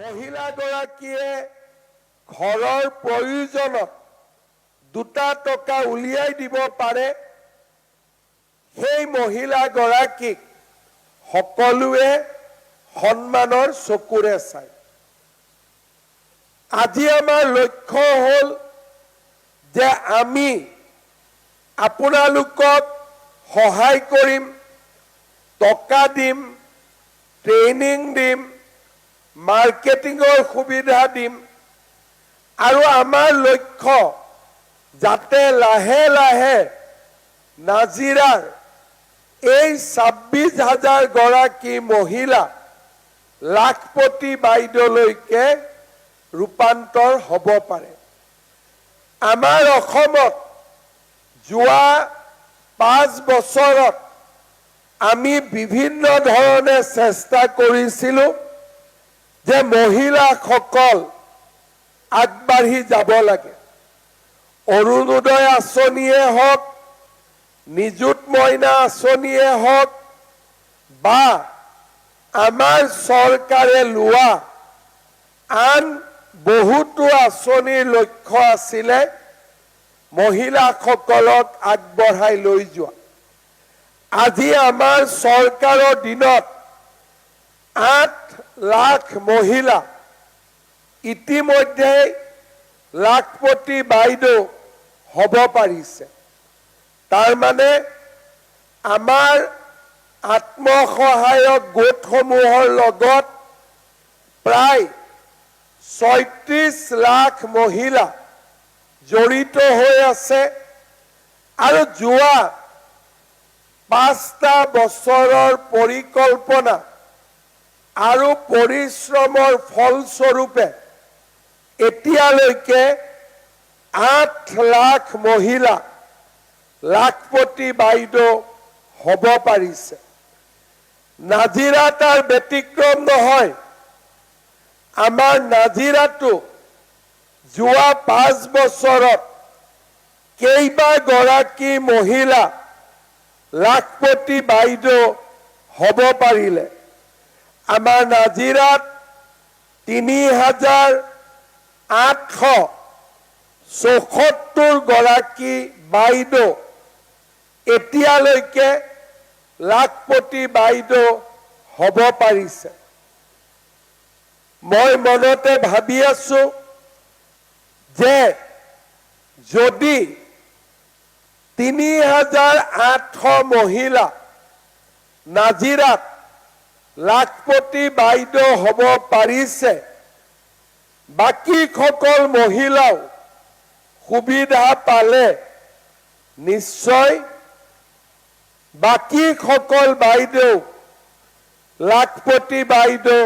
মহিলাগৰাকীয়ে ঘৰৰ প্ৰয়োজনত 2 টকা উলিয়াই দিব পাৰে সেই মহিলাগৰাকীক সকলোৱে সন্মানৰ চকুৰে চায়। আজি আমাৰ লক্ষ্য হ'ল যে আমি আপোনালোকক সহায় কৰিম, টকা দিম, ট্ৰেইনিং দিম, মাৰ্কেটিঙৰ সুবিধা দিম আৰু আমাৰ লক্ষ্য যাতে লাহে লাহে নাজিৰাৰ এই 26,000 গৰাকী মহিলা লাখপতি বাইদেউলৈকে ৰূপান্তৰ হ'ব পাৰে। আমাৰ অসমত যোৱা 5 বছৰত আমি বিভিন্ন ধৰণে চেষ্টা কৰিছিলোঁ যে মহিলাসকল আগবাঢ়ি যাব লাগে। অৰুণোদয় আঁচনিয়ে হওক, নিযুত মইনা আঁচনিয়ে হওক বা আমাৰ চৰকাৰে লোৱা আন বহুতো আঁচনিৰ লক্ষ্য আছিলে মহিলাসকলক আগবঢ়াই লৈ যোৱা। আজি আমাৰ চৰকাৰৰ দিনত 8 লাখ মহিলা ইতিমধ্যে লাখপতি বাইদেউ হ'ব পাৰিছে। তাৰ মানে আমাৰ আত্মসহায়ক গোটসমূহৰ লগত প্ৰায় 36 লাখ মহিলা জড়িত হৈ আছে আৰু যোৱা 5টা বছৰৰ পৰিকল্পনা আৰু পৰিশ্ৰমৰ ফলস্বৰূপে এতিয়ালৈকে 8 লাখ মহিলা লাখপতি বাইদেউ হ'ব পাৰিছে। নাজিৰা তাৰ ব্যতিক্ৰম নহয়। আমাৰ নাজিৰাটো যোৱা 5 বছৰত কেইবাগৰাকী মহিলা লাখপতি বাইদেউ হ'ব পাৰিলে। আমাৰ নাজিৰাত 3,874 গৰাকী বাইদেউ এতিয়ালৈকে লাখপতি বাইদেউ হ'ব পাৰিছে। মই মনতে ভাবি আছো যে যদি 3,800 মহিলা নাজিৰাত লাখপতি বাইদেউ হ'ব পাৰিছে, বাকীসকল মহিলাও সুবিধা পালে নিশ্চয় বাকীসকল বাইদেউ লাখপতি বাইদেউ